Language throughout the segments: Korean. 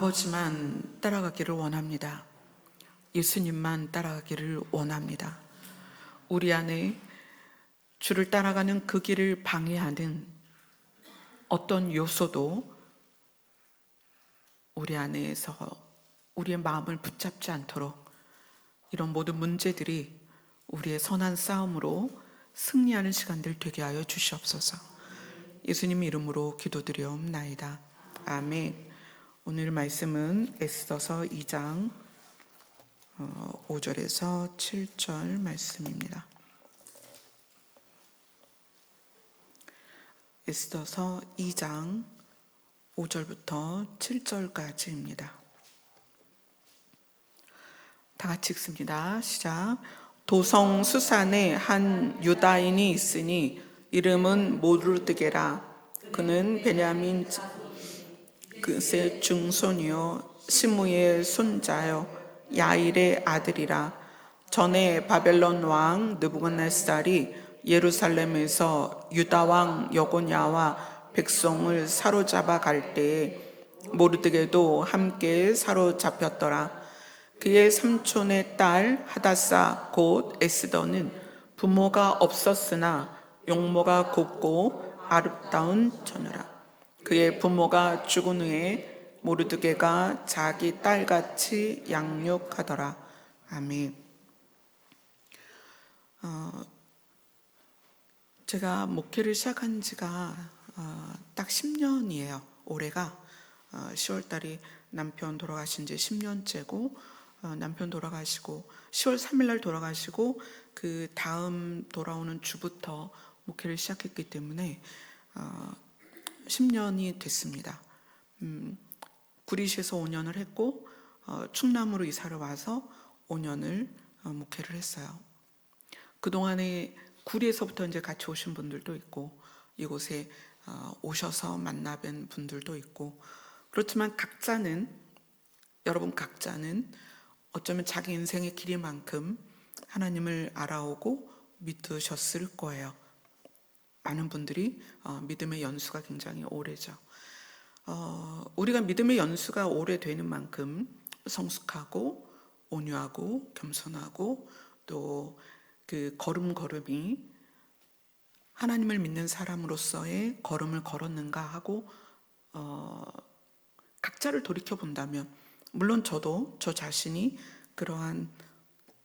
아버지만 따라가기를 원합니다. 예수님만 따라가기를 원합니다. 우리 안에 주를 따라가는 그 길을 방해하는 어떤 요소도 우리 안에서 우리의 마음을 붙잡지 않도록 이런 모든 문제들이 우리의 선한 싸움으로 승리하는 시간들 되게 하여 주시옵소서. 예수님 이름으로 기도드리옵나이다. 아멘. 오늘 말씀은 에스더서 2장 5절에서 7절 말씀입니다. 에스더서 2장 5절부터 7절까지입니다. 다 같이 읽습니다. 시작. 도성 수산에 한 유다인이 있으니 이름은 모르드게라. 그는 베냐민 그의 중손이요 시므의 손자요 야일의 아들이라. 전에 바벨론 왕 느부갓네살이 예루살렘에서 유다 왕 여고냐와 백성을 사로잡아 갈 때에 모르드게도 함께 사로잡혔더라. 그의 삼촌의 딸 하다사 곧 에스더는 부모가 없었으나 용모가 곱고 아름다운 처녀라. 그의 부모가 죽은 후에 모르드게가 자기 딸같이 양육하더라. 아멘. 제가 목회를 시작한 지가 딱 10년이에요. 올해가 10월달이 남편 돌아가신 지 10년째고 남편 돌아가시고 10월 3일날 돌아가시고 그 다음 돌아오는 주부터 목회를 시작했기 때문에 10년이 됐습니다. 구리시에서 5년을 했고 충남으로 이사를 와서 5년을 목회를 했어요. 그동안에 구리에서부터 이제 같이 오신 분들도 있고 이곳에 오셔서 만나뵌 분들도 있고, 그렇지만 여러분 각자는 어쩌면 자기 인생의 길이만큼 하나님을 알아오고 믿으셨을 거예요. 많은 분들이 믿음의 연수가 굉장히 오래죠. 우리가 믿음의 연수가 오래되는 만큼 성숙하고 온유하고 겸손하고 또 그 걸음걸음이 하나님을 믿는 사람으로서의 걸음을 걸었는가 하고 각자를 돌이켜 본다면, 물론 저도 저 자신이 그러한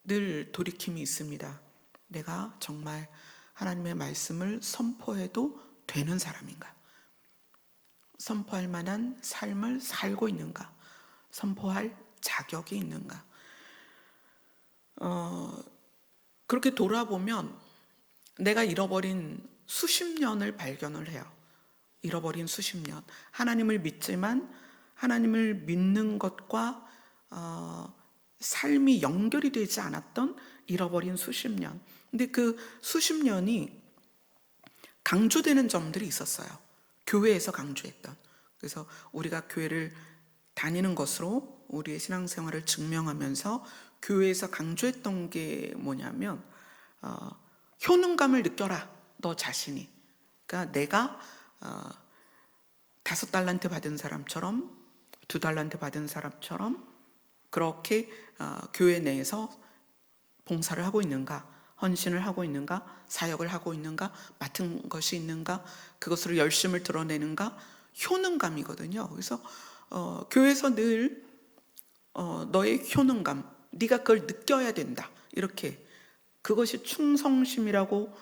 늘 돌이킴이 있습니다. 내가 정말 하나님의 말씀을 선포해도 되는 사람인가? 선포할 만한 삶을 살고 있는가? 선포할 자격이 있는가? 그렇게 돌아보면 내가 잃어버린 수십 년을 발견을 해요. 잃어버린 수십 년. 하나님을 믿지만 하나님을 믿는 것과 삶이 연결이 되지 않았던 잃어버린 수십 년. 근데 그 수십 년이 강조되는 점들이 있었어요. 교회에서 강조했던. 그래서 우리가 교회를 다니는 것으로 우리의 신앙생활을 증명하면서 교회에서 강조했던 게 뭐냐면 효능감을 느껴라, 너 자신이. 그러니까 내가 5달란트 받은 사람처럼 2달란트 받은 사람처럼 그렇게 교회 내에서 봉사를 하고 있는가, 헌신을 하고 있는가, 사역을 하고 있는가, 맡은 것이 있는가, 그것으로 열심을 드러내는가, 효능감이거든요. 그래서 교회에서 늘 너의 효능감, 네가 그걸 느껴야 된다, 이렇게 그것이 충성심이라고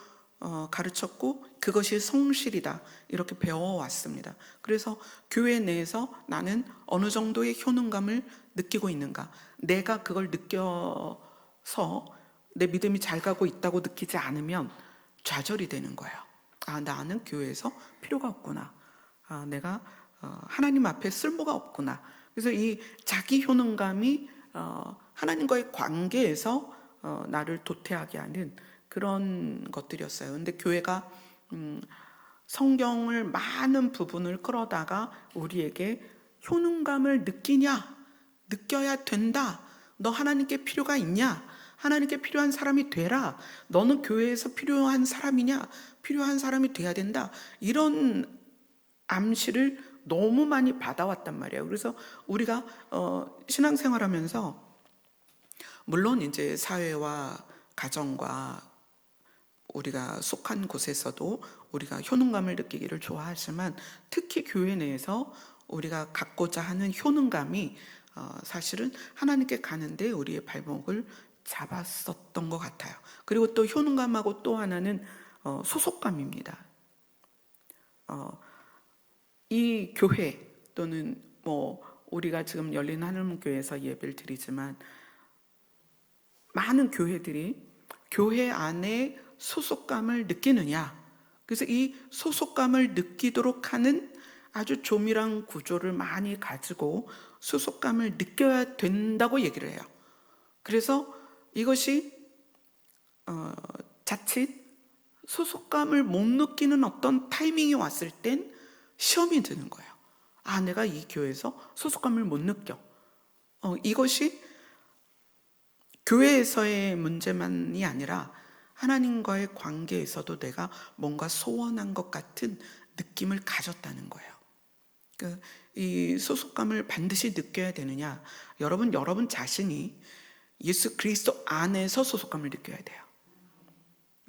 가르쳤고 그것이 성실이다, 이렇게 배워왔습니다. 그래서 교회 내에서 나는 어느 정도의 효능감을 느끼고 있는가, 내가 그걸 느껴서 내 믿음이 잘 가고 있다고 느끼지 않으면 좌절이 되는 거예요. 나는 교회에서 필요가 없구나. 내가 하나님 앞에 쓸모가 없구나. 그래서 이 자기 효능감이 하나님과의 관계에서 나를 도태하게 하는 그런 것들이었어요. 근데 교회가 성경을 많은 부분을 끌어다가 우리에게 효능감을 느껴야 된다. 너 하나님께 필요가 있냐? 하나님께 필요한 사람이 되라. 너는 교회에서 필요한 사람이냐? 필요한 사람이 돼야 된다. 이런 암시를 너무 많이 받아왔단 말이에요. 그래서 우리가 신앙생활하면서 물론 이제 사회와 가정과 우리가 속한 곳에서도 우리가 효능감을 느끼기를 좋아하지만 특히 교회 내에서 우리가 갖고자 하는 효능감이 사실은 하나님께 가는데 우리의 발목을 잡았었던 것 같아요. 그리고 또 효능감하고 또 하나는 소속감입니다. 이 교회 또는 우리가 지금 열린 하늘문교회에서 예배를 드리지만 많은 교회들이 교회 안에 소속감을 느끼느냐, 그래서 이 소속감을 느끼도록 하는 아주 조밀한 구조를 많이 가지고 소속감을 느껴야 된다고 얘기를 해요. 그래서 이것이 자칫 소속감을 못 느끼는 어떤 타이밍이 왔을 땐 시험이 드는 거예요. 내가 이 교회에서 소속감을 못 느껴. 이것이 교회에서의 문제만이 아니라 하나님과의 관계에서도 내가 뭔가 소원한 것 같은 느낌을 가졌다는 거예요. 이 소속감을 반드시 느껴야 되느냐? 여러분 자신이 예수 그리스도 안에서 소속감을 느껴야 돼요.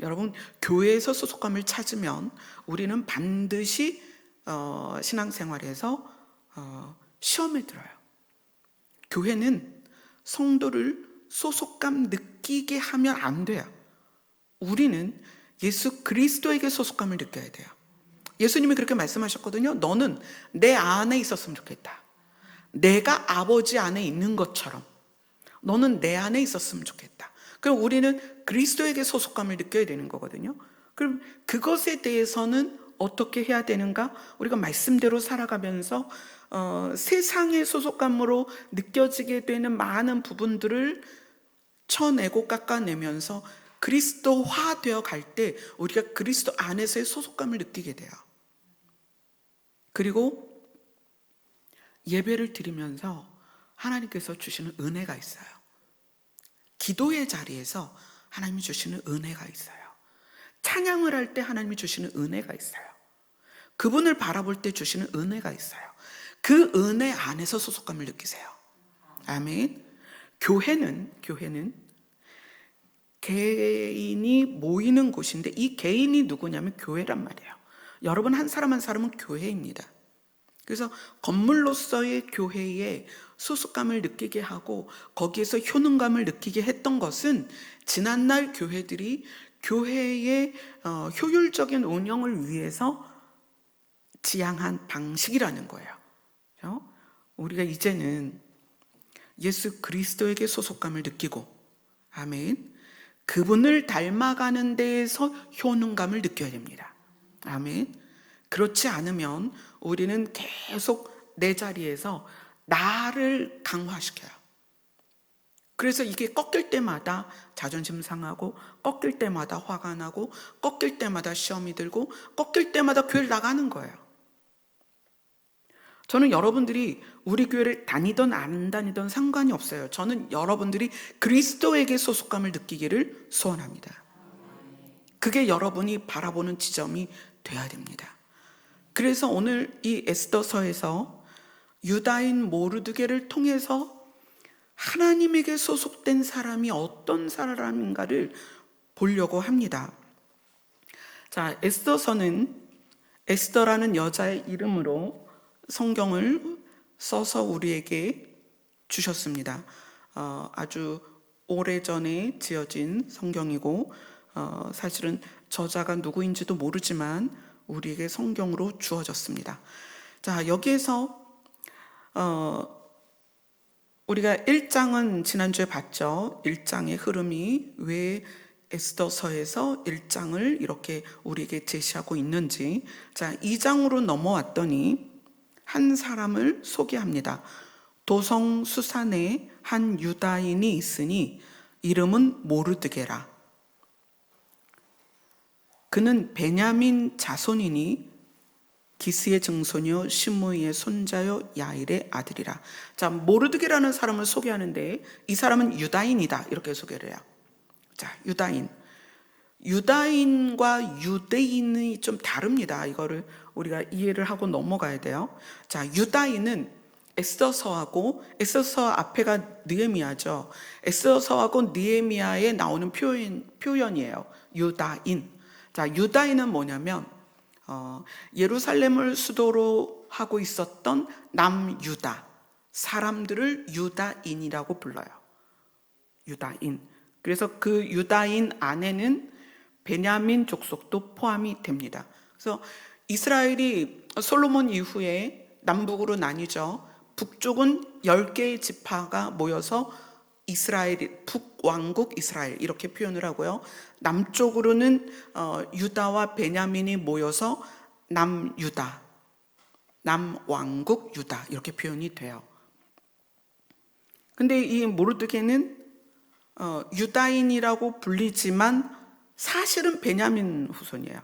여러분, 교회에서 소속감을 찾으면 우리는 반드시 신앙생활에서 시험에 들어요. 교회는 성도를 소속감 느끼게 하면 안 돼요. 우리는 예수 그리스도에게 소속감을 느껴야 돼요. 예수님이 그렇게 말씀하셨거든요. 너는 내 안에 있었으면 좋겠다. 내가 아버지 안에 있는 것처럼 너는 내 안에 있었으면 좋겠다. 그럼 우리는 그리스도에게 소속감을 느껴야 되는 거거든요. 그럼 그것에 대해서는 어떻게 해야 되는가? 우리가 말씀대로 살아가면서 세상의 소속감으로 느껴지게 되는 많은 부분들을 쳐내고 깎아내면서 그리스도화 되어 갈 때 우리가 그리스도 안에서의 소속감을 느끼게 돼요. 그리고 예배를 드리면서 하나님께서 주시는 은혜가 있어요. 기도의 자리에서 하나님이 주시는 은혜가 있어요. 찬양을 할 때 하나님이 주시는 은혜가 있어요. 그분을 바라볼 때 주시는 은혜가 있어요. 그 은혜 안에서 소속감을 느끼세요. 아멘. 교회는 개인이 모이는 곳인데 이 개인이 누구냐면 교회란 말이에요. 여러분 한 사람 한 사람은 교회입니다. 그래서 건물로서의 교회에 소속감을 느끼게 하고 거기에서 효능감을 느끼게 했던 것은 지난날 교회들이 교회의 효율적인 운영을 위해서 지향한 방식이라는 거예요. 그렇죠? 우리가 이제는 예수 그리스도에게 소속감을 느끼고, 아멘, 그분을 닮아가는 데에서 효능감을 느껴야 됩니다. 아멘. 그렇지 않으면 우리는 계속 내 자리에서 나를 강화시켜요. 그래서 이게 꺾일 때마다 자존심 상하고, 꺾일 때마다 화가 나고, 꺾일 때마다 시험이 들고, 꺾일 때마다 교회를 나가는 거예요. 저는 여러분들이 우리 교회를 다니던 안 다니던 상관이 없어요. 저는 여러분들이 그리스도에게 소속감을 느끼기를 소원합니다. 그게 여러분이 바라보는 지점이 돼야 됩니다. 그래서 오늘 이 에스더서에서 유다인 모르드게를 통해서 하나님에게 소속된 사람이 어떤 사람인가를 보려고 합니다. 자, 에스더서는 에스더라는 여자의 이름으로 성경을 써서 우리에게 주셨습니다. 아주 오래전에 지어진 성경이고 사실은 저자가 누구인지도 모르지만 우리에게 성경으로 주어졌습니다. 자, 여기에서 우리가 1장은 지난주에 봤죠. 1장의 흐름이 왜 에스더서에서 1장을 이렇게 우리에게 제시하고 있는지. 자, 2장으로 넘어왔더니 한 사람을 소개합니다. 도성 수산에 한 유다인이 있으니 이름은 모르드게라. 그는 베냐민 자손이니 기스의 증손이요 시므이의 손자요 야일의 아들이라. 자, 모르드게라는 사람을 소개하는데 이 사람은 유다인이다 이렇게 소개를 해요. 자, 유다인. 유다인과 유대인이 좀 다릅니다. 이거를 우리가 이해를 하고 넘어가야 돼요. 자, 유다인은 에스더서하고 앞에가 느헤미야죠. 에스더서하고 느헤미야에 나오는 표현이에요. 유다인. 자, 유다인은 뭐냐면 예루살렘을 수도로 하고 있었던 남유다 사람들을 유다인이라고 불러요. 유다인. 그래서 그 유다인 안에는 베냐민 족속도 포함이 됩니다. 그래서 이스라엘이 솔로몬 이후에 남북으로 나뉘죠. 북쪽은 10개의 지파가 모여서 이스라엘, 북왕국 이스라엘 이렇게 표현을 하고요. 남쪽으로는 유다와 베냐민이 모여서 남유다, 남왕국 유다 이렇게 표현이 돼요. 근데 이 모르드게는 유다인이라고 불리지만 사실은 베냐민 후손이에요.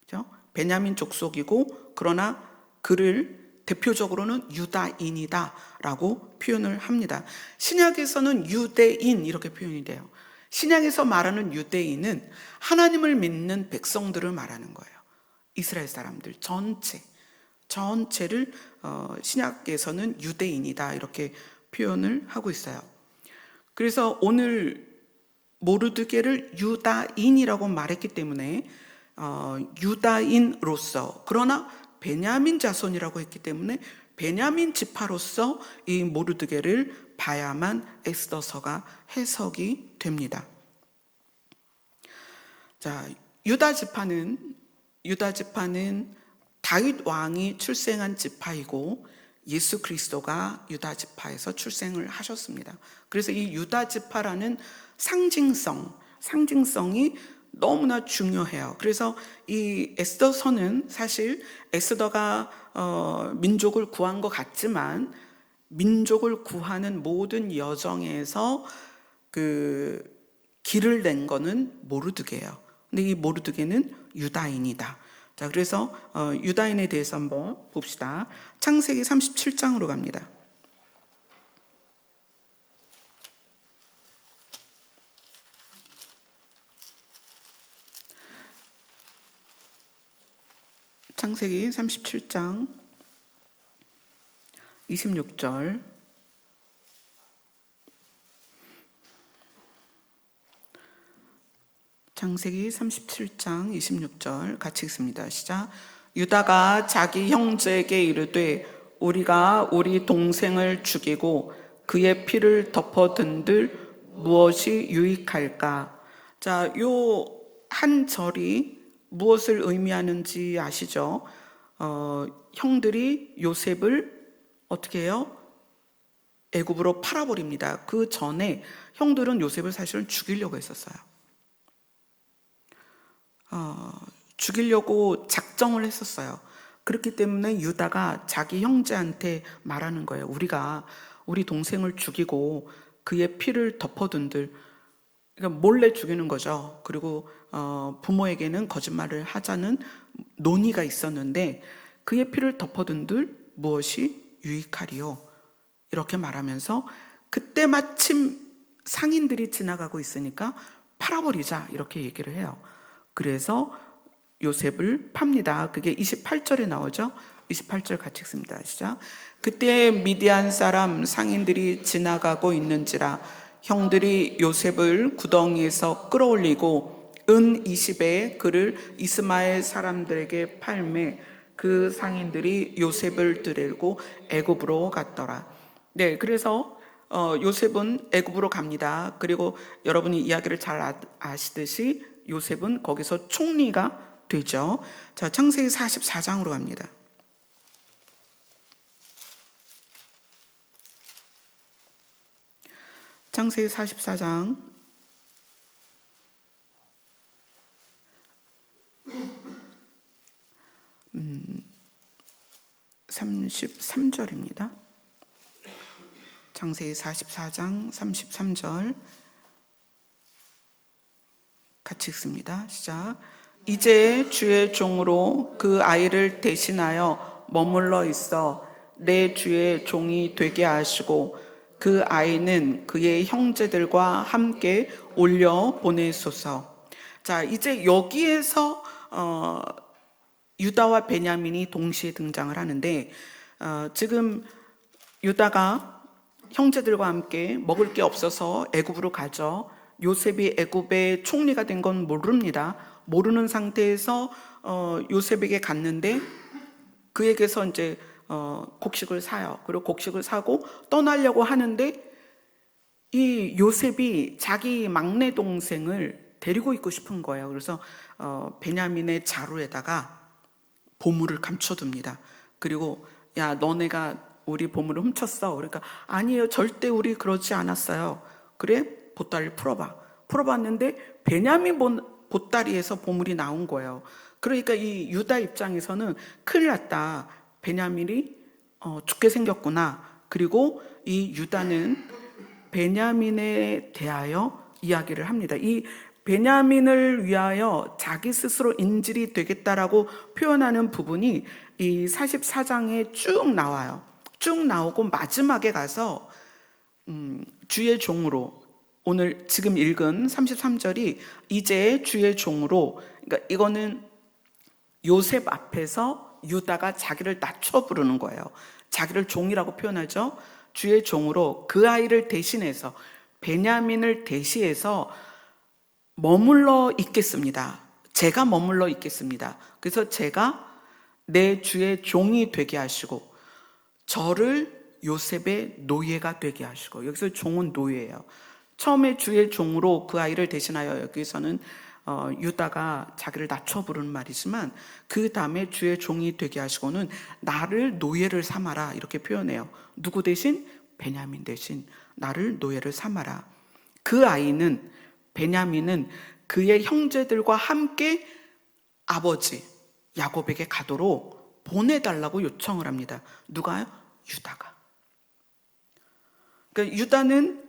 그렇죠? 베냐민 족속이고 그러나 그를 대표적으로는 유다인이다라고 표현을 합니다. 신약에서는 유대인 이렇게 표현이 돼요. 신약에서 말하는 유대인은 하나님을 믿는 백성들을 말하는 거예요. 이스라엘 사람들 전체를 신약에서는 유대인이다 이렇게 표현을 하고 있어요. 그래서 오늘 모르드게를 유다인이라고 말했기 때문에 유다인으로서 그러나 베냐민 자손이라고 했기 때문에 베냐민 지파로서 이 모르드게를 봐야만 에스더서가 해석이 됩니다. 자, 유다 지파는 다윗 왕이 출생한 지파이고 예수 그리스도가 유다 지파에서 출생을 하셨습니다. 그래서 이 유다 지파라는 상징성이 너무나 중요해요. 그래서 이 에스더서는 사실 에스더가 민족을 구한 것 같지만 민족을 구하는 모든 여정에서 그 길을 낸 거는 모르드게예요. 근데 이 모르드게는 유다인이다. 자, 그래서 유다인에 대해서 한번 봅시다. 창세기 37장으로 갑니다. 창세기 37장 26절 창세기 37장 26절 같이 읽습니다. 시작. 유다가 자기 형제에게 이르되 우리가 우리 동생을 죽이고 그의 피를 덮어둔들 무엇이 유익할까? 자, 요 한 절이 무엇을 의미하는지 아시죠? 형들이 요셉을 어떻게 해요? 애굽으로 팔아버립니다. 그 전에 형들은 요셉을 사실은 죽이려고 했었어요. 죽이려고 작정을 했었어요. 그렇기 때문에 유다가 자기 형제한테 말하는 거예요. 우리가 우리 동생을 죽이고 그의 피를 덮어둔들, 그러니까 몰래 죽이는 거죠. 그리고 부모에게는 거짓말을 하자는 논의가 있었는데 그의 피를 덮어둔들 무엇이 유익하리요? 이렇게 말하면서 그때 마침 상인들이 지나가고 있으니까 팔아버리자 이렇게 얘기를 해요. 그래서 요셉을 팝니다. 그게 28절에 나오죠. 28절 같이 읽습니다. 시작. 그때 미디안 사람 상인들이 지나가고 있는지라 형들이 요셉을 구덩이에서 끌어올리고 은 20에 그를 이스마엘 사람들에게 팔매 그 상인들이 요셉을 들고 애굽으로 갔더라. 네, 그래서 요셉은 애굽으로 갑니다. 그리고 여러분이 이야기를 잘 아시듯이 요셉은 거기서 총리가 되죠. 자, 창세기 44장으로 갑니다. 창세기 44장 33절입니다. 창세기 44장 33절 같이 읽습니다. 시작. 이제 주의 종으로 그 아이를 대신하여 머물러 있어 내 주의 종이 되게 하시고 그 아이는 그의 형제들과 함께 올려 보내소서. 자, 이제 여기에서 유다와 베냐민이 동시에 등장을 하는데, 지금 유다가 형제들과 함께 먹을 게 없어서 애굽으로 가죠. 요셉이 애굽의 총리가 된 건 모릅니다. 모르는 상태에서 요셉에게 갔는데 그에게서 이제 곡식을 사요. 그리고 곡식을 사고 떠나려고 하는데 이 요셉이 자기 막내 동생을 데리고 있고 싶은 거예요. 그래서 베냐민의 자루에다가 보물을 감춰둡니다. 그리고 야, 너네가 우리 보물을 훔쳤어. 그러니까 아니에요, 절대 우리 그러지 않았어요. 그래, 보따리를 풀어봐. 풀어봤는데 베냐민 보따리에서 보물이 나온 거예요. 그러니까 이 유다 입장에서는 큰일 났다, 베냐민이 죽게 생겼구나. 그리고 이 유다는 베냐민에 대하여 이야기를 합니다. 이 베냐민을 위하여 자기 스스로 인질이 되겠다라고 표현하는 부분이 이 44장에 쭉 나와요. 쭉 나오고 마지막에 가서 주의 종으로, 오늘 지금 읽은 33절이 이제 주의 종으로, 그러니까 이거는 요셉 앞에서 유다가 자기를 낮춰 부르는 거예요. 자기를 종이라고 표현하죠. 주의 종으로 그 아이를 대신해서, 베냐민을 대시해서 머물러 있겠습니다. 제가 머물러 있겠습니다. 그래서 제가 내 주의 종이 되게 하시고 저를 요셉의 노예가 되게 하시고, 여기서 종은 노예예요. 처음에 주의 종으로 그 아이를 대신하여, 여기서는 유다가 자기를 낮춰 부르는 말이지만 그 다음에 주의 종이 되게 하시고는 나를 노예를 삼아라, 이렇게 표현해요. 누구 대신? 베냐민 대신 나를 노예를 삼아라. 그 아이는, 베냐민은 그의 형제들과 함께 아버지 야곱에게 가도록 보내달라고 요청을 합니다. 누가요? 유다가. 그러니까 유다는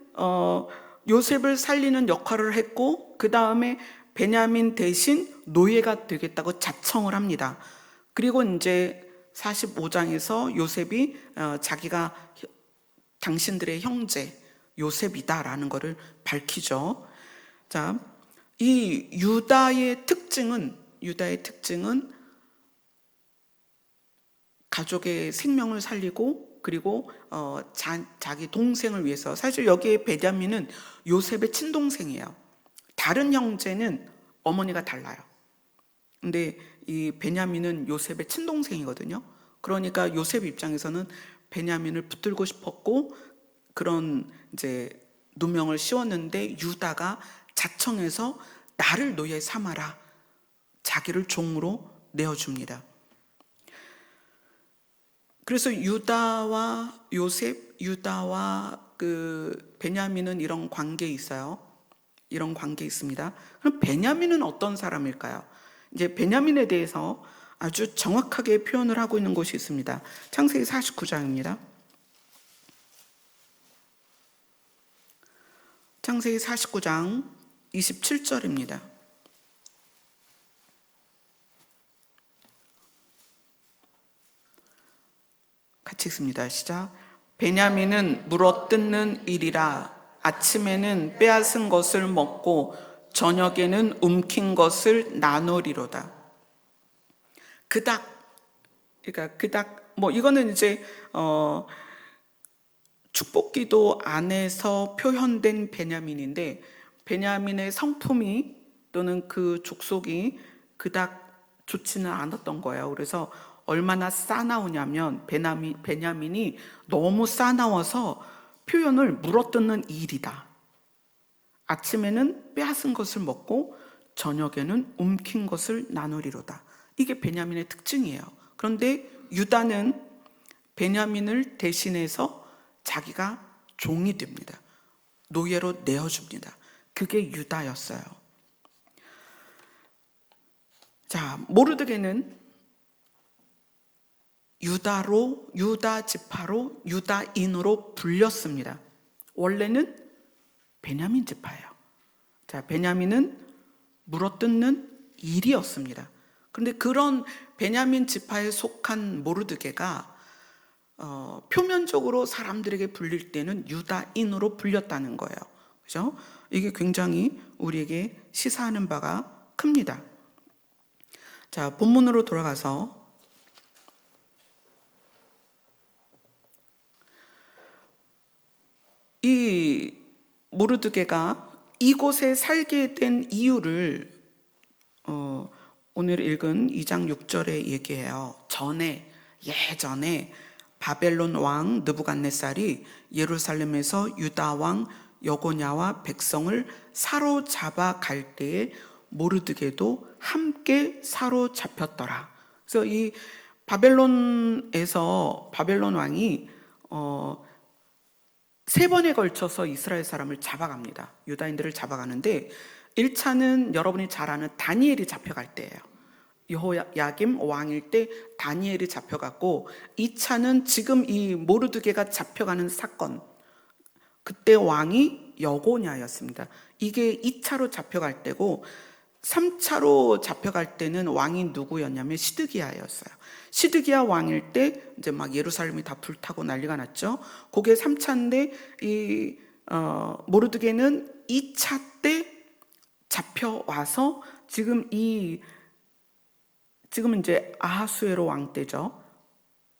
요셉을 살리는 역할을 했고 그 다음에 베냐민 대신 노예가 되겠다고 자청을 합니다. 그리고 이제 45장에서 요셉이 자기가 당신들의 형제 요셉이다라는 것을 밝히죠. 자, 이 유다의 특징은 가족의 생명을 살리고, 그리고 자기 동생을 위해서, 사실 여기에 베냐민은 요셉의 친동생이에요. 다른 형제는 어머니가 달라요. 근데 이 베냐민은 요셉의 친동생이거든요. 그러니까 요셉 입장에서는 베냐민을 붙들고 싶었고 그런 이제 누명을 씌웠는데 유다가 자청해서 나를 노예 삼아라, 자기를 종으로 내어줍니다. 그래서 유다와 요셉, 유다와 그 베냐민은 이런 관계에 있어요. 이런 관계에 있습니다. 그럼 베냐민은 어떤 사람일까요? 이제 베냐민에 대해서 아주 정확하게 표현을 하고 있는 곳이 있습니다. 창세기 49장입니다. 창세기 49장 27절입니다. 같이 읽습니다. 시작. 베냐민은 물어뜯는 일이라 아침에는 빼앗은 것을 먹고 저녁에는 움킨 것을 나누리로다. 그닥, 그러니까 그닥, 뭐 이거는 이제 축복기도 안에서 표현된 베냐민인데, 베냐민의 성품이 또는 그 족속이 그닥 좋지는 않았던 거예요. 그래서 얼마나 싸나우냐면 베냐민이 너무 싸나워서 표현을 물어뜯는 일이다. 아침에는 빼앗은 것을 먹고 저녁에는 움킨 것을 나누리로다. 이게 베냐민의 특징이에요. 그런데 유다는 베냐민을 대신해서 자기가 종이 됩니다. 노예로 내어줍니다. 그게 유다였어요. 자, 모르드게는 유다 지파로 유다인으로 불렸습니다. 원래는 베냐민 지파예요. 자, 베냐민은 물어뜯는 일이었습니다. 그런데 그런 베냐민 지파에 속한 모르드게가 표면적으로 사람들에게 불릴 때는 유다인으로 불렸다는 거예요. 그죠? 이게 굉장히 우리에게 시사하는 바가 큽니다. 자, 본문으로 돌아가서 이 모르드게가 이곳에 살게 된 이유를 오늘 읽은 2장 6절에 얘기해요. 예전에 바벨론 왕 느부갓네살이 예루살렘에서 유다 왕 여고냐와 백성을 사로잡아 갈 때에 모르드게도 함께 사로잡혔더라. 그래서 이 바벨론에서 바벨론 왕이 3번에 걸쳐서 이스라엘 사람을 잡아갑니다. 유다인들을 잡아가는데 1차는 여러분이 잘 아는 다니엘이 잡혀갈 때예요. 여호야김 왕일 때 다니엘이 잡혀갔고, 2차는 지금 이 모르드게가 잡혀가는 사건, 그때 왕이 여고냐였습니다. 이게 2차로 잡혀갈 때고, 3차로 잡혀갈 때는 왕이 누구였냐면 시드기야였어요. 시드기야 왕일 때 이제 막 예루살렘이 다 불타고 난리가 났죠. 그게 3차인데 이 모르드게는 2차 때 잡혀와서 지금 이제 아하수에로 왕 때죠.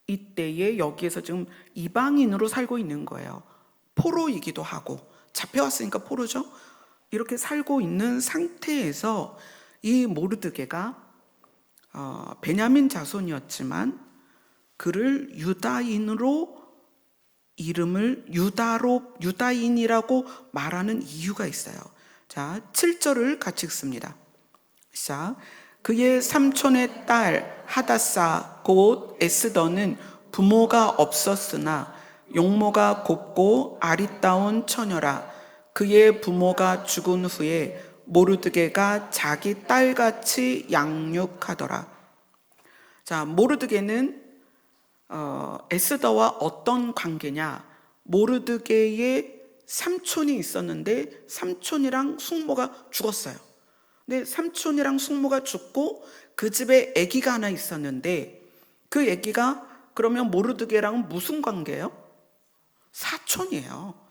이때에 여기에서 지금 이방인으로 살고 있는 거예요. 포로이기도 하고, 잡혀왔으니까 포로죠. 이렇게 살고 있는 상태에서 이 모르드게가 베냐민 자손이었지만 그를 유다인으로 이름을 유다인이라고 말하는 이유가 있어요. 자, 7절을 같이 읽습니다. 시작. 그의 삼촌의 딸 하다사 곧 에스더는 부모가 없었으나 용모가 곱고 아리따운 처녀라. 그의 부모가 죽은 후에 모르드게가 자기 딸같이 양육하더라. 자, 모르드게는 에스더와 어떤 관계냐? 모르드게의 삼촌이 있었는데 삼촌이랑 숙모가 죽었어요. 근데 삼촌이랑 숙모가 죽고 그 집에 아기가 하나 있었는데 그 아기가 그러면 모르드게랑 무슨 관계예요? 사촌이에요.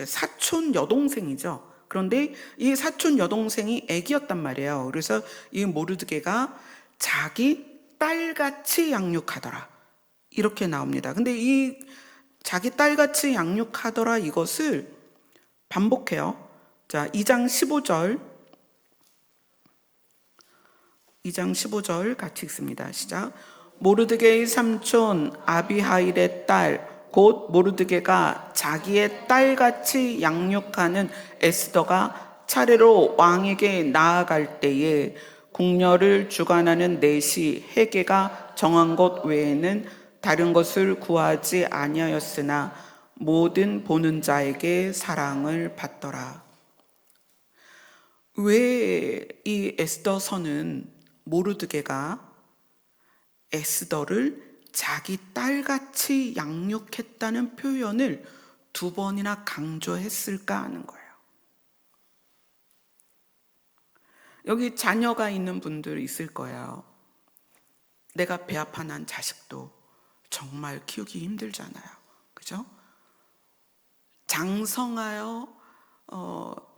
사촌 여동생이죠. 그런데 이 사촌 여동생이 아기였단 말이에요. 그래서 이 모르드게가 자기 딸같이 양육하더라. 이렇게 나옵니다. 근데 이 자기 딸같이 양육하더라 이것을 반복해요. 자, 2장 15절 같이 읽습니다. 시작. 모르드게의 삼촌 아비하일의 딸 곧 모르드게가 자기의 딸같이 양육하는 에스더가 차례로 왕에게 나아갈 때에 궁녀를 주관하는 넷이 헤게가 정한 것 외에는 다른 것을 구하지 아니하였으나 모든 보는 자에게 사랑을 받더라. 왜 이 에스더서는 모르드게가 에스더를 자기 딸같이 양육했다는 표현을 2번이나 강조했을까 하는 거예요. 여기 자녀가 있는 분들 있을 거예요. 내가 배 아파 난 자식도 정말 키우기 힘들잖아요. 그죠? 장성하여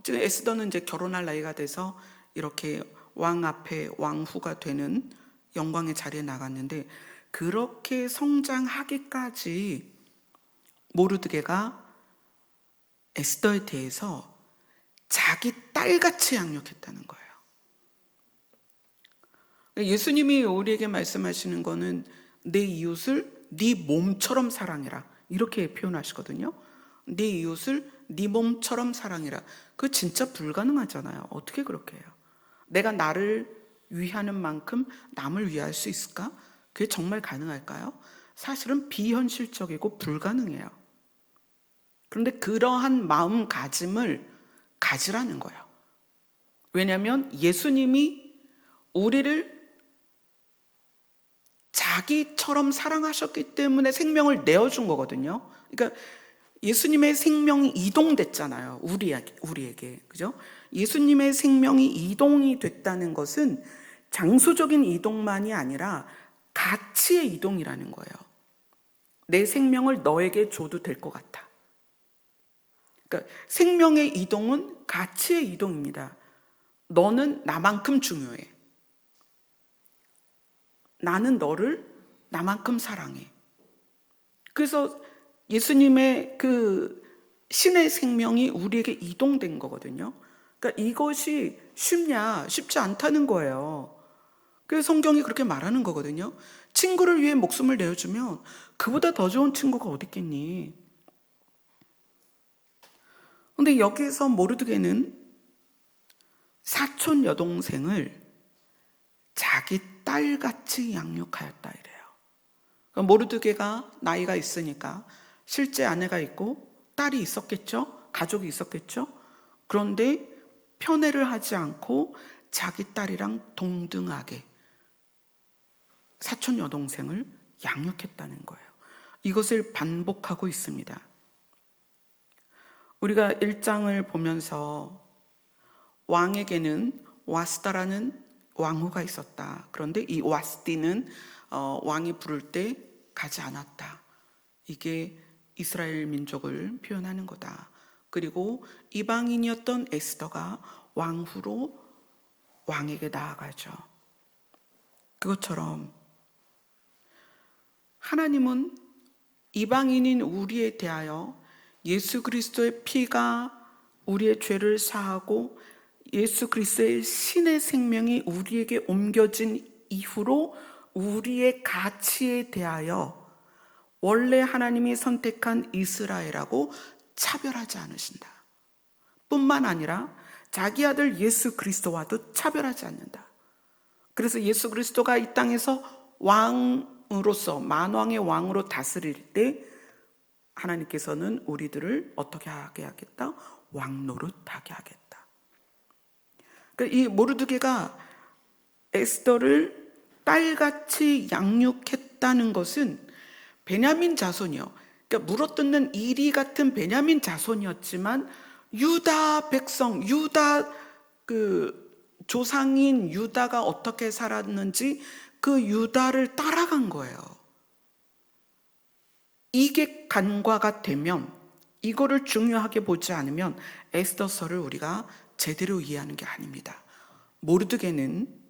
지금 에스더는 이제 결혼할 나이가 돼서 이렇게 왕 앞에 왕후가 되는 영광의 자리에 나갔는데, 그렇게 성장하기까지 모르드게가 에스더에 대해서 자기 딸같이 양육했다는 거예요. 예수님이 우리에게 말씀하시는 거는 내 이웃을 네 몸처럼 사랑해라, 이렇게 표현하시거든요. 네 이웃을 네 몸처럼 사랑해라. 그거 진짜 불가능하잖아요. 어떻게 그렇게 해요? 내가 나를 위하는 만큼 남을 위할 수 있을까? 그게 정말 가능할까요? 사실은 비현실적이고 불가능해요. 그런데 그러한 마음가짐을 가지라는 거예요. 왜냐하면 예수님이 우리를 자기처럼 사랑하셨기 때문에 생명을 내어준 거거든요. 그러니까 예수님의 생명이 이동됐잖아요. 우리에게. 그죠? 예수님의 생명이 이동이 됐다는 것은 장소적인 이동만이 아니라 가치의 이동이라는 거예요. 내 생명을 너에게 줘도 될 것 같아. 그러니까 생명의 이동은 가치의 이동입니다. 너는 나만큼 중요해. 나는 너를 나만큼 사랑해. 그래서 예수님의 그 신의 생명이 우리에게 이동된 거거든요. 그러니까 이것이 쉽냐? 쉽지 않다는 거예요. 그래서 성경이 그렇게 말하는 거거든요. 친구를 위해 목숨을 내어주면 그보다 더 좋은 친구가 어디 있겠니? 근데 여기서 모르드게는 사촌 여동생을 자기 딸같이 양육하였다 이래요. 그러니까 모르드게가 나이가 있으니까 실제 아내가 있고 딸이 있었겠죠? 가족이 있었겠죠? 그런데 편애를 하지 않고 자기 딸이랑 동등하게 사촌 여동생을 양육했다는 거예요. 이것을 반복하고 있습니다. 우리가 1장을 보면서 왕에게는 와스다라는 왕후가 있었다. 그런데 이 와스디는 왕이 부를 때 가지 않았다. 이게 이스라엘 민족을 표현하는 거다. 그리고 이방인이었던 에스더가 왕후로 왕에게 나아가죠. 그것처럼 하나님은 이방인인 우리에 대하여 예수 그리스도의 피가 우리의 죄를 사하고 예수 그리스도의 신의 생명이 우리에게 옮겨진 이후로 우리의 가치에 대하여 원래 하나님이 선택한 이스라엘하고 차별하지 않으신다. 뿐만 아니라 자기 아들 예수 그리스도와도 차별하지 않는다. 그래서 예수 그리스도가 이 땅에서 왕으로서 만왕의 왕으로 다스릴 때 하나님께서는 우리들을 어떻게 하게 하겠다? 왕노릇하게 하겠다. 그러니까 이 모르드게가 에스더를 딸같이 양육했다는 것은 베냐민 자손이요. 그러니까 물어뜯는 이리 같은 베냐민 자손이었지만 유다 백성, 유다 조상인 유다가 어떻게 살았는지 그 유다를 따라간 거예요. 이게 간과가 되면, 이거를 중요하게 보지 않으면 에스더서를 우리가 제대로 이해하는 게 아닙니다. 모르드게는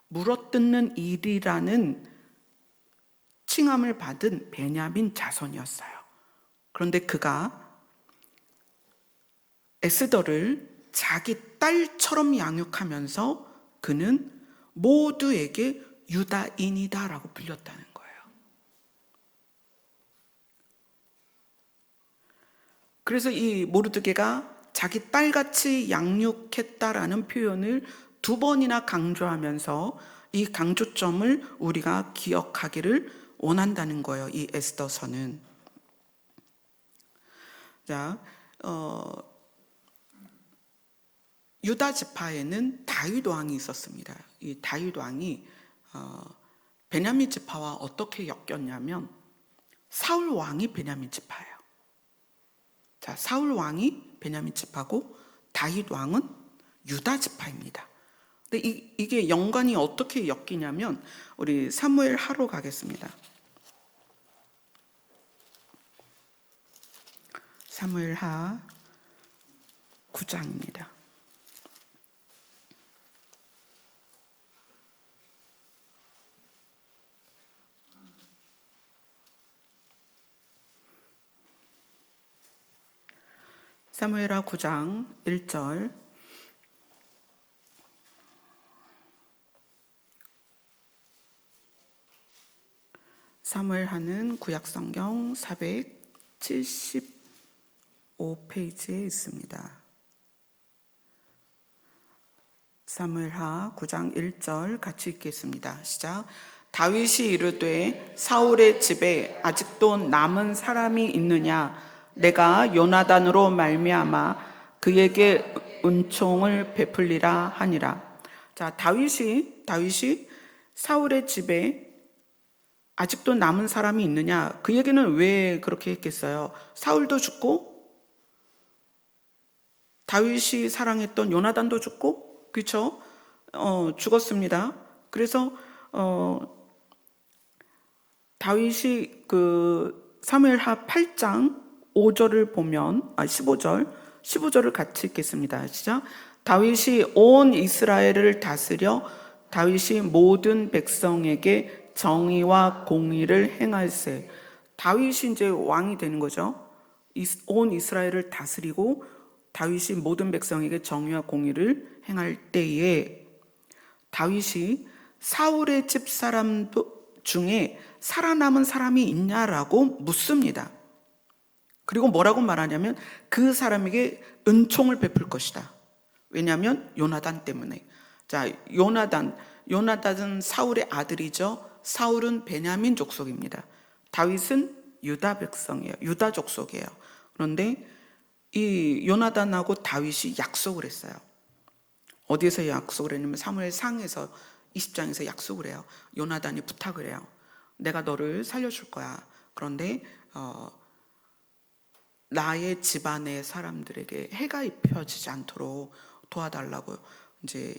물어뜯는 일이라는 칭함을 받은 베냐민 자손이었어요. 그런데 그가 에스더를 자기 딸처럼 양육하면서 그는 모두에게 유다인이다라고 불렸다는 거예요. 그래서 이 모르드게가 자기 딸같이 양육했다라는 표현을 2번이나 강조하면서 이 강조점을 우리가 기억하기를 원한다는 거예요. 이 에스더서는. 자, 유다 지파에는 다윗 왕이 있었습니다. 이 다윗 왕이 베냐민 지파와 어떻게 엮였냐면 사울 왕이 베냐민 지파예요. 자, 사울 왕이 베냐민 지파고 다윗 왕은 유다 지파입니다. 근데 이게 연관이 어떻게 엮이냐면 우리 사무엘 하로 가겠습니다. 사무엘 하 9장입니다. 사무엘하 9장 1절. 사무엘하는 구약성경 475페이지에 있습니다. 사무엘하 9장 1절 같이 읽겠습니다. 시작. 다윗이 이르되 사울의 집에 아직도 남은 사람이 있느냐? 내가 요나단으로 말미암아 그에게 은총을 베풀리라 하니라. 자, 다윗이 사울의 집에 아직도 남은 사람이 있느냐? 그 얘기는 왜 그렇게 했겠어요? 사울도 죽고 다윗이 사랑했던 요나단도 죽고, 그렇죠? 죽었습니다. 그래서 다윗이 사무엘하 8장 5절을 보면 15절을 같이 읽겠습니다. 시작. 다윗이 온 이스라엘을 다스려 다윗이 모든 백성에게 정의와 공의를 행할세. 다윗이 이제 왕이 되는 거죠. 온 이스라엘을 다스리고 다윗이 모든 백성에게 정의와 공의를 행할 때에 다윗이 사울의 집 사람 중에 살아남은 사람이 있냐라고 묻습니다. 그리고 뭐라고 말하냐면 그 사람에게 은총을 베풀 것이다. 왜냐하면 요나단 때문에. 자, 요나단은 사울의 아들이죠. 사울은 베냐민 족속입니다. 다윗은 유다 백성이에요. 유다 족속이에요. 그런데 이 요나단하고 다윗이 약속을 했어요. 어디에서 약속을 했냐면 사무엘상에서 20장에서 약속을 해요. 요나단이 부탁을 해요. 내가 너를 살려줄 거야. 그런데 나의 집안의 사람들에게 해가 입혀지지 않도록 도와달라고 이제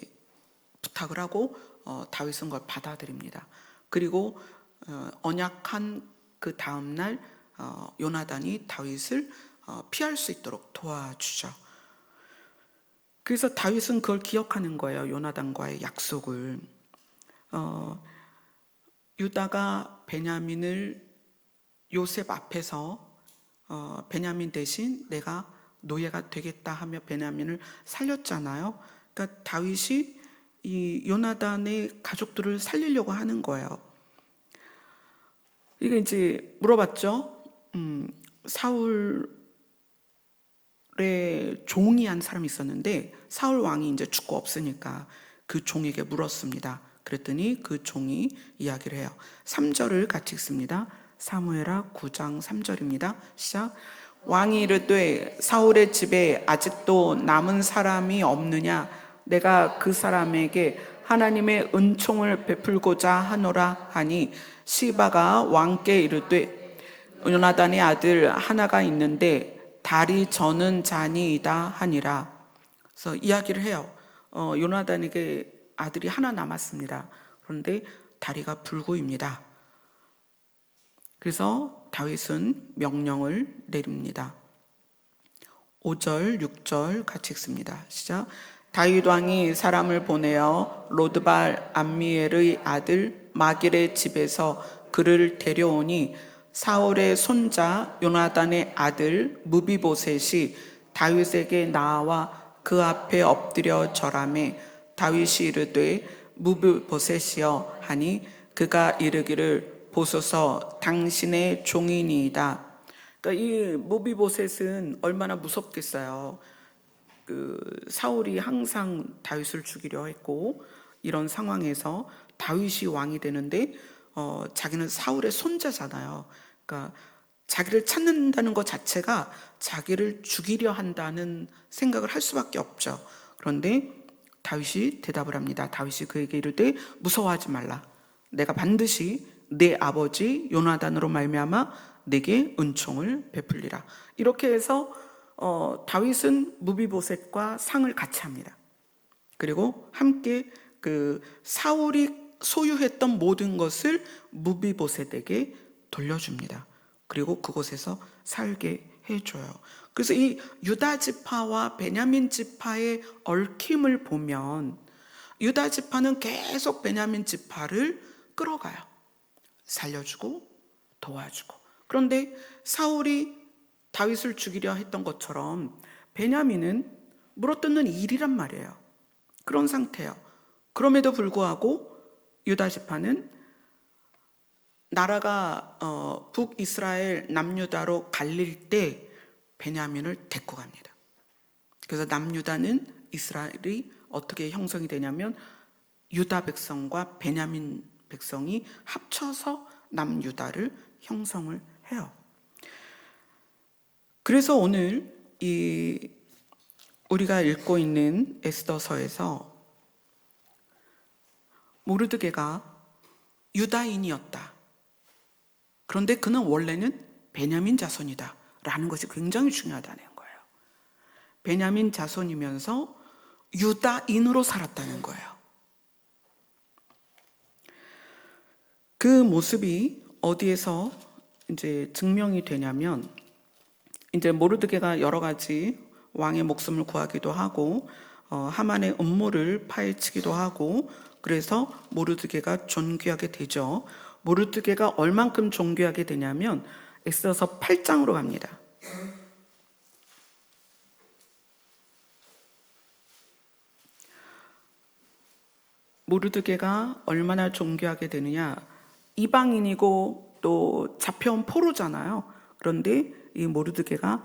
부탁을 하고 다윗은 그걸 받아들입니다. 그리고 언약한 그 다음 날 요나단이 다윗을 피할 수 있도록 도와주죠. 그래서 다윗은 그걸 기억하는 거예요. 요나단과의 약속을. 유다가 베냐민을 요셉 앞에서 베냐민 대신 내가 노예가 되겠다 하며 베냐민을 살렸잖아요. 그러니까 다윗이 이 요나단의 가족들을 살리려고 하는 거예요. 이게 이제 물어봤죠. 사울의 종이 한 사람이 있었는데 사울 왕이 이제 죽고 없으니까 그 종에게 물었습니다. 그랬더니 그 종이 이야기를 해요. 3절을 같이 읽습니다. 사무엘하 9장 3절입니다. 시작. 왕이 이르되 사울의 집에 아직도 남은 사람이 없느냐? 내가 그 사람에게 하나님의 은총을 베풀고자 하노라 하니 시바가 왕께 이르되 요나단의 아들 하나가 있는데 다리 저는 자니이다 하니라. 그래서 이야기를 해요. 요나단에게 아들이 하나 남았습니다. 그런데 다리가 불구입니다. 그래서 다윗은 명령을 내립니다. 5절, 6절 같이 읽습니다. 시작. 다윗 왕이 사람을 보내어 로드발 암미엘의 아들 마길의 집에서 그를 데려오니 사울의 손자 요나단의 아들 무비보셋이 다윗에게 나와 그 앞에 엎드려 절하매 다윗이 이르되 무비보셋이여 하니 그가 이르기를 보소서 당신의 종이니이다. 그러니까 이 무비보셋은 얼마나 무섭겠어요. 그 사울이 항상 다윗을 죽이려 했고 이런 상황에서 다윗이 왕이 되는데 자기는 사울의 손자잖아요. 그러니까 자기를 찾는다는 것 자체가 자기를 죽이려 한다는 생각을 할 수밖에 없죠. 그런데 다윗이 대답을 합니다. 다윗이 그에게 이르되 무서워하지 말라. 내가 반드시 내 아버지 요나단으로 말미암아 내게 은총을 베풀리라. 이렇게 해서 다윗은 무비보셋과 상을 같이 합니다. 그리고 함께 그 사울이 소유했던 모든 것을 무비보셋에게 돌려줍니다. 그리고 그곳에서 살게 해줘요. 그래서 이 유다 지파와 베냐민 지파의 얽힘을 보면 유다 지파는 계속 베냐민 지파를 끌어가요. 살려주고 도와주고. 그런데 사울이 다윗을 죽이려 했던 것처럼 베냐민은 물어뜯는 일이란 말이에요. 그런 상태예요. 그럼에도 불구하고 유다 지파는 나라가 북이스라엘 남유다로 갈릴 때 베냐민을 데리고 갑니다. 그래서 남유다는 이스라엘이 어떻게 형성이 되냐면 유다 백성과 베냐민 백성이 합쳐서 남유다를 형성을 해요. 그래서 오늘 우리가 읽고 있는 에스더서에서 모르드게가 유다인이었다. 그런데 그는 원래는 베냐민 자손이다 라는 것이 굉장히 중요하다는 거예요. 베냐민 자손이면서 유다인으로 살았다는 거예요. 그 모습이 어디에서 이제 증명이 되냐면 이제 모르드게가 여러 가지 왕의 목숨을 구하기도 하고 하만의 음모를 파헤치기도 하고, 그래서 모르드게가 존귀하게 되죠. 모르드게가 얼만큼 존귀하게 되냐면 엑소서 8장으로 갑니다. 모르드게가 얼마나 존귀하게 되느냐, 이방인이고 또 잡혀온 포로잖아요. 그런데 이 모르드게가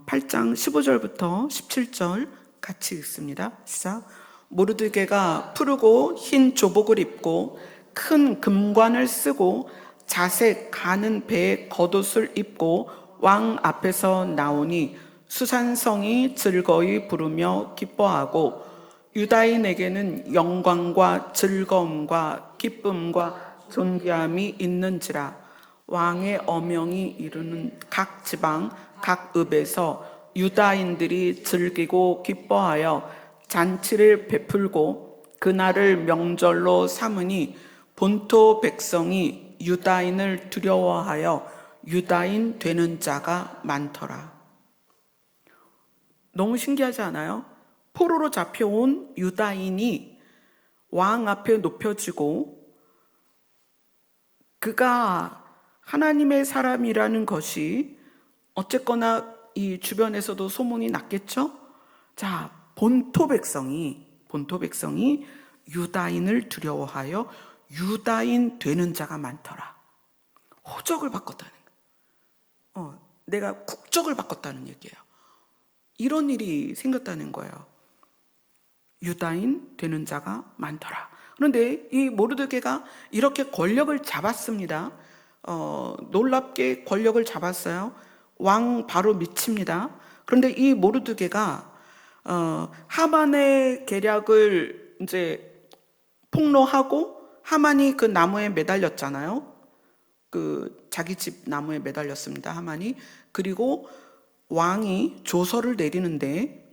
8장 15절부터 17절 같이 읽습니다. 시작. 모르드게가 푸르고 흰 조복을 입고 큰 금관을 쓰고 자색 가는 배에 겉옷을 입고 왕 앞에서 나오니 수산성이 즐거이 부르며 기뻐하고 유다인에게는 영광과 즐거움과 기쁨과 존귀함이 있는지라. 왕의 어명이 이르는 각 지방 각 읍에서 유다인들이 즐기고 기뻐하여 잔치를 베풀고 그날을 명절로 삼으니 본토 백성이 유다인을 두려워하여 유다인 되는 자가 많더라. 너무 신기하지 않아요? 포로로 잡혀온 유다인이 왕 앞에 높여지고 그가 하나님의 사람이라는 것이 어쨌거나 이 주변에서도 소문이 났겠죠? 자, 본토 백성이 유다인을 두려워하여 유다인 되는 자가 많더라. 호적을 바꿨다는 거예요. 내가 국적을 바꿨다는 얘기예요. 이런 일이 생겼다는 거예요. 유다인 되는 자가 많더라. 그런데 이 모르드게가 이렇게 권력을 잡았습니다. 놀랍게 권력을 잡았어요. 왕 바로 밑입니다. 그런데 이 모르드게가 하만의 계략을 이제 폭로하고, 하만이 그 나무에 매달렸잖아요. 그 자기 집 나무에 매달렸습니다. 하만이. 그리고 왕이 조서를 내리는데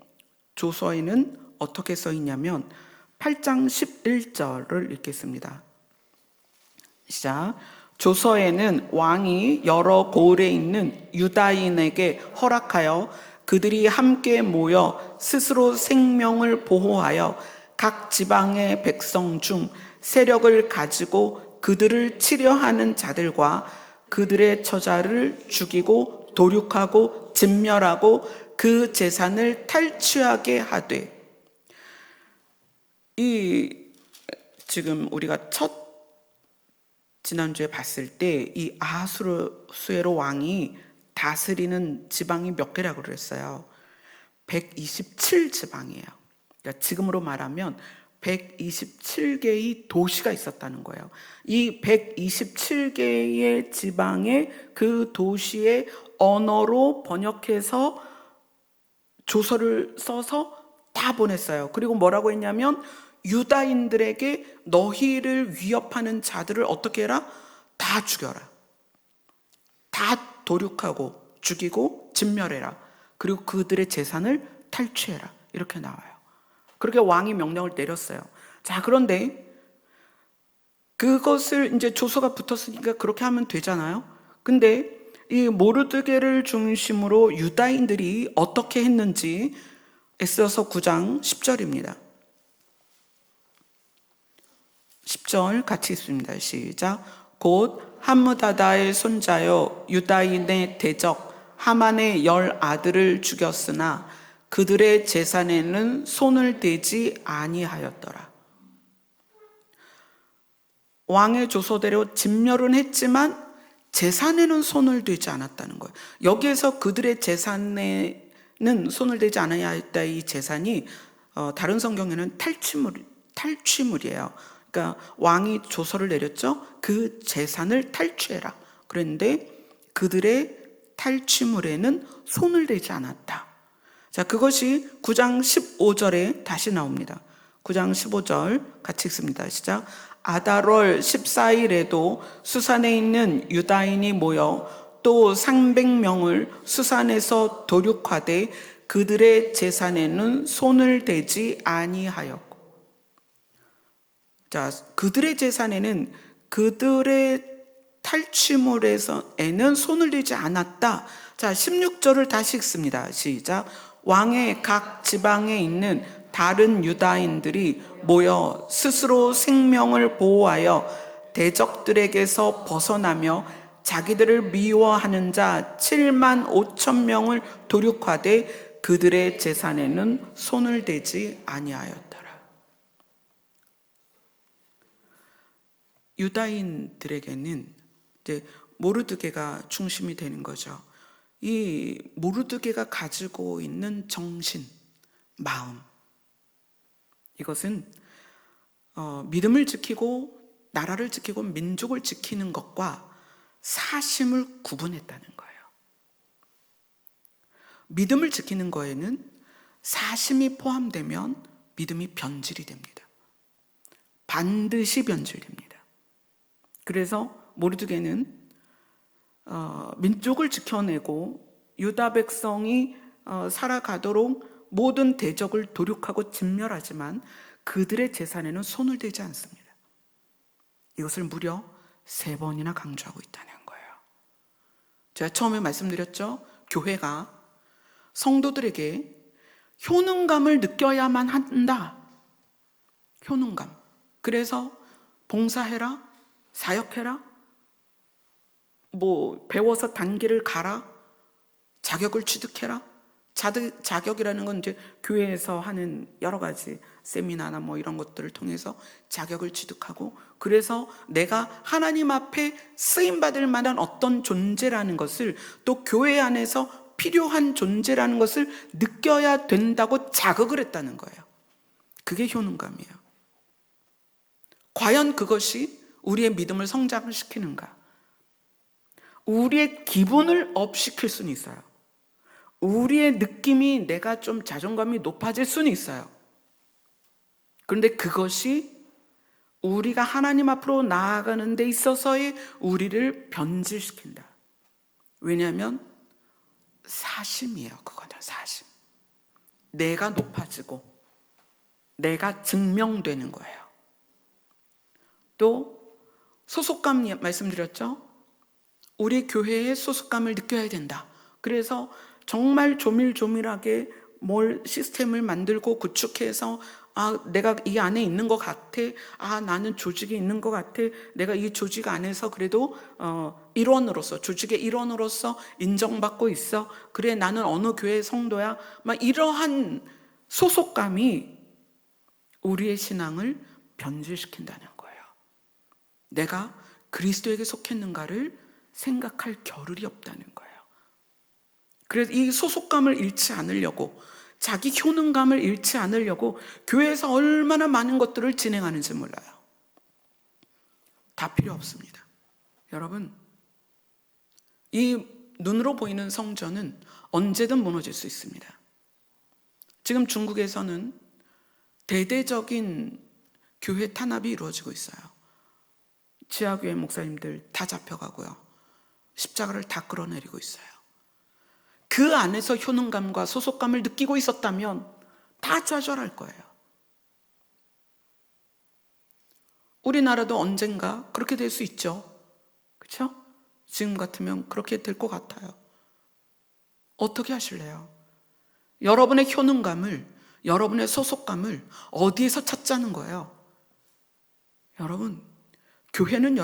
조서에는 어떻게 써 있냐면 8장 11절을 읽겠습니다. 시작. 조서에는 왕이 여러 고을에 있는 유다인에게 허락하여 그들이 함께 모여 스스로 생명을 보호하여 각 지방의 백성 중 세력을 가지고 그들을 치려하는 자들과 그들의 처자를 죽이고 도륙하고 진멸하고 그 재산을 탈취하게 하되. 지금 우리가 지난주에 봤을 때 이 아하수에로 왕이 다스리는 지방이 몇 개라고 그랬어요? 127지방이에요. 그러니까 지금으로 말하면 127개의 도시가 있었다는 거예요. 이 127개의 지방의 그 도시의 언어로 번역해서 조서를 써서 다 보냈어요. 그리고 뭐라고 했냐면 유다인들에게 너희를 위협하는 자들을 어떻게 해라? 다 죽여라. 다 도륙하고 죽이고 진멸해라. 그리고 그들의 재산을 탈취해라. 이렇게 나와요. 그렇게 왕이 명령을 내렸어요. 자, 그런데 그것을 이제 조서가 붙었으니까 그렇게 하면 되잖아요. 근데 이 모르드게를 중심으로 유다인들이 어떻게 했는지 엑소서 9장 10절입니다. 10절 같이 읽습니다. 시작. 곧 함므다다의 손자여 유다인의 대적 하만의 10 아들을 죽였으나 그들의 재산에는 손을 대지 아니하였더라. 왕의 조서대로 진멸은 했지만 재산에는 손을 대지 않았다는 거예요. 여기에서 그들의 재산에는 손을 대지 않아야 했다. 이 재산이 다른 성경에는 탈취물이에요. 그러니까 왕이 조서를 내렸죠. 그 재산을 탈취해라. 그랬는데 그들의 탈취물에는 손을 대지 않았다. 자, 그것이 9장 15절에 다시 나옵니다. 9장 15절 같이 읽습니다. 시작. 아달월 14일에도 수산에 있는 유다인이 모여 또 300명을 수산에서 도륙하되 그들의 재산에는 손을 대지 아니하였고. 자, 그들의 재산에는 그들의 탈취물에는 손을 대지 않았다. 자, 16절을 다시 읽습니다. 시작. 왕의 각 지방에 있는 다른 유다인들이 모여 스스로 생명을 보호하여 대적들에게서 벗어나며 자기들을 미워하는 자 7만 5천 명을 도륙하되 그들의 재산에는 손을 대지 아니하였더라. 유다인들에게는 이제 모르드게가 중심이 되는 거죠. 이 모르드게가 가지고 있는 정신, 마음, 이것은 믿음을 지키고 나라를 지키고 민족을 지키는 것과 사심을 구분했다는 거예요. 믿음을 지키는 거에는 사심이 포함되면 믿음이 변질이 됩니다. 반드시 변질됩니다. 그래서 모르드게는 민족을 지켜내고 유다 백성이 살아가도록 모든 대적을 도륙하고 진멸하지만 그들의 재산에는 손을 대지 않습니다. 이것을 무려 3번이나 강조하고 있다는 거예요. 제가 처음에 말씀드렸죠. 교회가 성도들에게 효능감을 느껴야만 한다. 효능감. 그래서 봉사해라, 사역해라, 배워서 단계를 가라, 자격을 취득해라. 자격이라는 건 이제 교회에서 하는 여러 가지 세미나나 이런 것들을 통해서 자격을 취득하고, 그래서 내가 하나님 앞에 쓰임받을 만한 어떤 존재라는 것을, 또 교회 안에서 필요한 존재라는 것을 느껴야 된다고 자극을 했다는 거예요. 그게 효능감이에요. 과연 그것이 우리의 믿음을 성장시키는가? 우리의 기분을 업시킬 수는 있어요. 우리의 느낌이, 내가 좀 자존감이 높아질 수는 있어요. 그런데 그것이 우리가 하나님 앞으로 나아가는 데 있어서의 우리를 변질시킨다. 왜냐하면 사심이에요. 그거는 사심. 내가 높아지고 내가 증명되는 거예요. 또 소속감 말씀드렸죠. 우리 교회의 소속감을 느껴야 된다. 그래서 정말 조밀조밀하게 시스템을 만들고 구축해서 내가 이 안에 있는 것 같아. 나는 조직에 있는 것 같아. 내가 이 조직 안에서 그래도 일원으로서, 조직의 일원으로서 인정받고 있어. 그래, 나는 어느 교회 성도야. 이러한 소속감이 우리의 신앙을 변질시킨다는 거예요. 내가 그리스도에게 속했는가를 생각할 겨를이 없다는 거예요. 그래서 이 소속감을 잃지 않으려고, 자기 효능감을 잃지 않으려고 교회에서 얼마나 많은 것들을 진행하는지 몰라요. 다 필요 없습니다. 여러분, 이 눈으로 보이는 성전은 언제든 무너질 수 있습니다. 지금 중국에서는 대대적인 교회 탄압이 이루어지고 있어요. 지하교회 목사님들 다 잡혀가고요. 십자가를 다 끌어내리고 있어요. 그 안에서 효능감과 소속감을 느끼고 있었다면 다 좌절할 거예요. 우리나라도 언젠가 그렇게 될 수 있죠. 그렇죠? 지금 같으면 그렇게 될 것 같아요. 어떻게 하실래요? 여러분의 효능감을, 여러분의 소속감을 어디에서 찾자는 거예요? 여러분, 교회는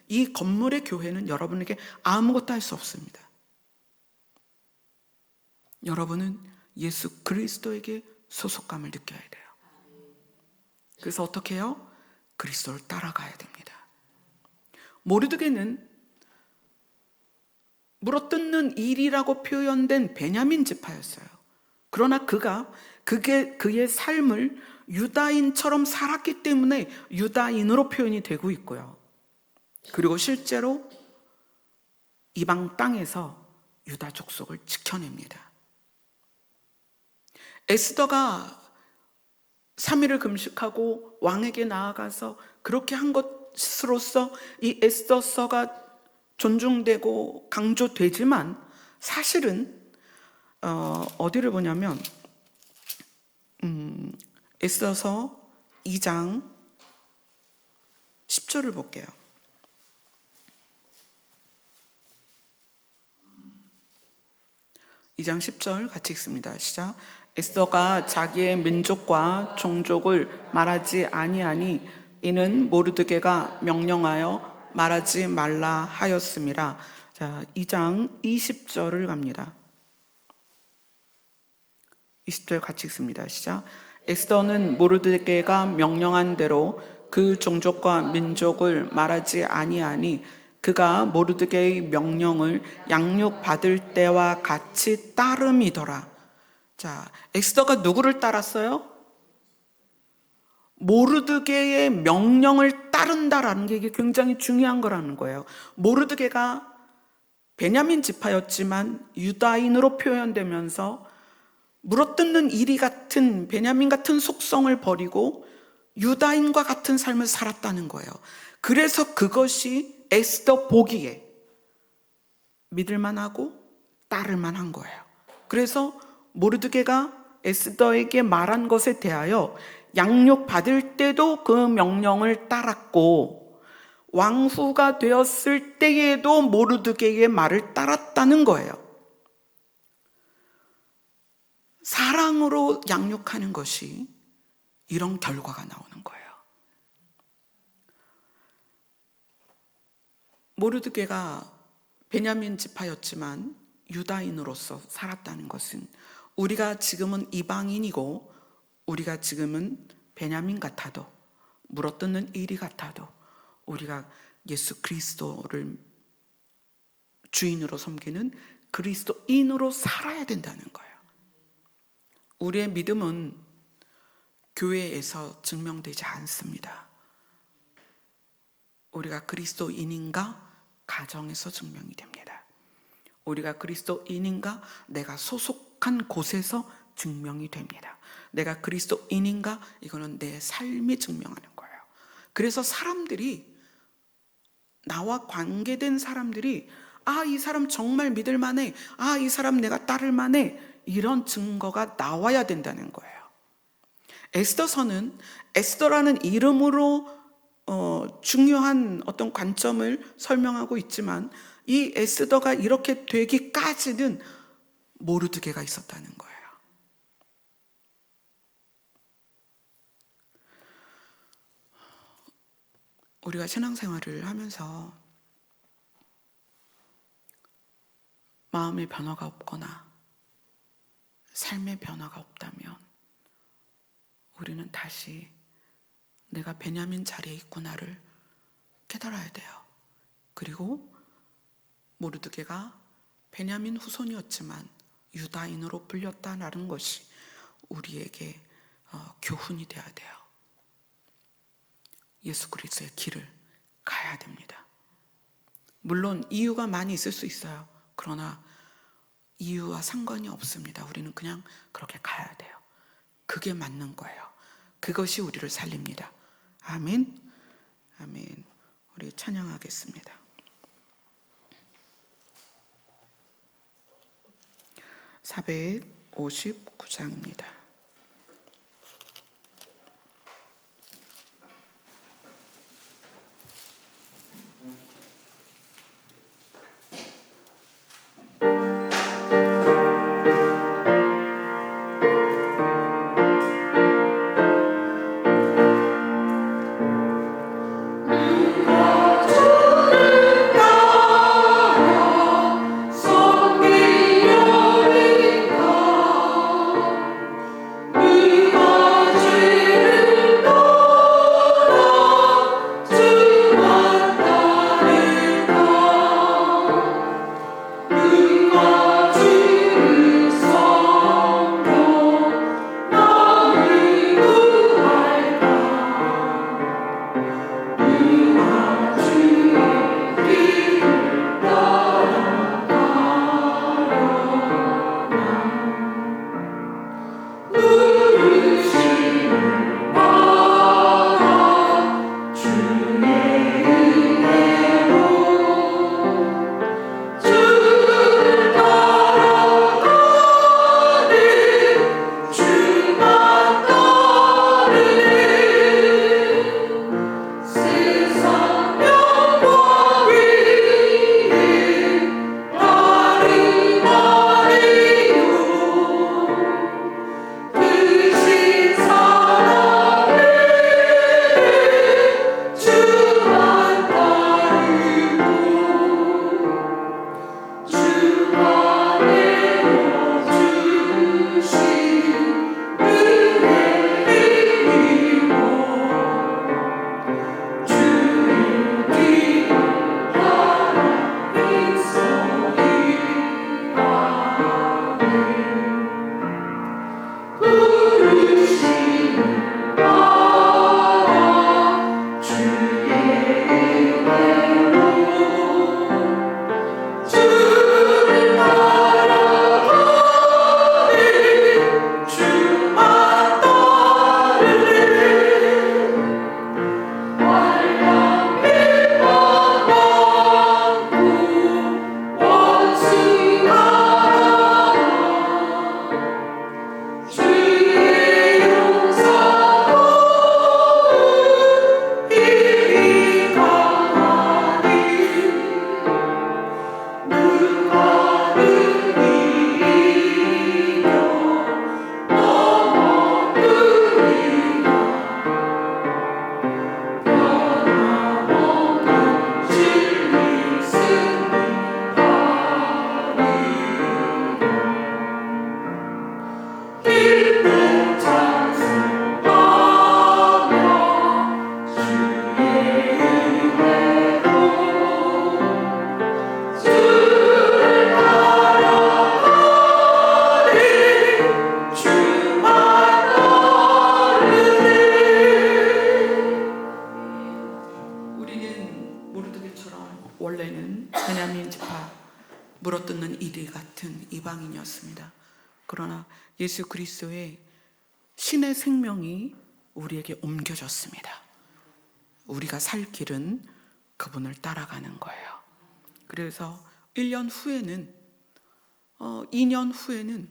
이 건물의 교회는 여러분에게 아무것도 할 수 없습니다. 여러분은 예수 그리스도에게 소속감을 느껴야 돼요. 그래서 어떻게 해요? 그리스도를 따라가야 됩니다. 모르드게는 물어뜯는 일이라고 표현된 베냐민 지파였어요. 그러나 그게 그의 삶을 유다인처럼 살았기 때문에 유다인으로 표현이 되고 있고요. 그리고 실제로 이방 땅에서 유다 족속을 지켜냅니다. 에스더가 3일을 금식하고 왕에게 나아가서 그렇게 한 것으로서 이 에스더서가 존중되고 강조되지만, 사실은 어디를 보냐면 에스더서 2장 10절을 볼게요. 2장 10절 같이 읽습니다. 시작. 에스더가 자기의 민족과 종족을 말하지 아니하니 이는 모르드게가 명령하여 말하지 말라 하였음이라. 자, 2장 20절을 갑니다. 20절 같이 읽습니다. 시작. 에스더는 모르드게가 명령한 대로 그 종족과 민족을 말하지 아니하니 그가 모르드게의 명령을 양육받을 때와 같이 따름이더라. 자, 에스더가 누구를 따랐어요? 모르드게의 명령을 따른다라는 게 이게 굉장히 중요한 거라는 거예요. 모르드게가 베냐민 지파였지만 유다인으로 표현되면서 물어뜯는 이리 같은 베냐민 같은 속성을 버리고 유다인과 같은 삶을 살았다는 거예요. 그래서 그것이 에스더 보기에 믿을만하고 따를만한 거예요. 그래서 모르드게가 에스더에게 말한 것에 대하여 양육받을 때도 그 명령을 따랐고 왕후가 되었을 때에도 모르드게의 말을 따랐다는 거예요. 사랑으로 양육하는 것이 이런 결과가 나오는 거예요. 모르드게가 베냐민 지파였지만 유다인으로서 살았다는 것은 우리가 지금은 이방인이고 우리가 지금은 베냐민 같아도 물어뜯는 이리 같아도 우리가 예수 그리스도를 주인으로 섬기는 그리스도인으로 살아야 된다는 거예요. 우리의 믿음은 교회에서 증명되지 않습니다. 우리가 그리스도인인가 가정에서 증명이 됩니다. 우리가 그리스도인인가 내가 소속한 곳에서 증명이 됩니다. 내가 그리스도인인가 이거는 내 삶이 증명하는 거예요. 그래서 사람들이 나와 관계된 사람들이 이 사람 정말 믿을 만해, 이 사람 내가 따를 만해, 이런 증거가 나와야 된다는 거예요. 에스더서는 에스더라는 이름으로 중요한 어떤 관점을 설명하고 있지만 이 에스더가 이렇게 되기까지는 모르드게가 있었다는 거예요. 우리가 신앙생활을 하면서 마음의 변화가 없거나 삶의 변화가 없다면 우리는 다시 내가 베냐민 자리에 있구나를 깨달아야 돼요. 그리고 모르드게가 베냐민 후손이었지만 유다인으로 불렸다라는 것이 우리에게 교훈이 되어야 돼요. 예수 그리스도의 길을 가야 됩니다. 물론 이유가 많이 있을 수 있어요. 그러나 이유와 상관이 없습니다. 우리는 그냥 그렇게 가야 돼요. 그게 맞는 거예요. 그것이 우리를 살립니다. 아멘. 아멘. 우리 찬양하겠습니다. 459장입니다. 우리는 모르드게처럼 원래는 베냐민 지파 물어뜯는 이리 같은 이방인이었습니다. 그러나 예수 그리스도의 신의 생명이 우리에게 옮겨졌습니다. 우리가 살 길은 그분을 따라가는 거예요. 그래서 1년 후에는 2년 후에는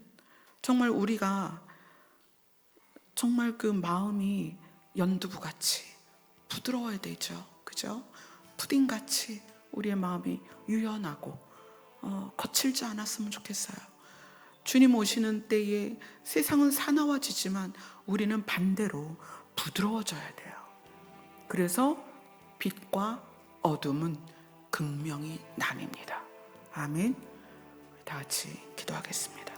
정말 우리가 정말 그 마음이 연두부같이 부드러워야 되죠. 그죠? 푸딩같이 우리의 마음이 유연하고 거칠지 않았으면 좋겠어요. 주님 오시는 때에 세상은 사나워지지만 우리는 반대로 부드러워져야 돼요. 그래서 빛과 어둠은 극명히 나뉩니다. 아멘. 다 같이 기도하겠습니다.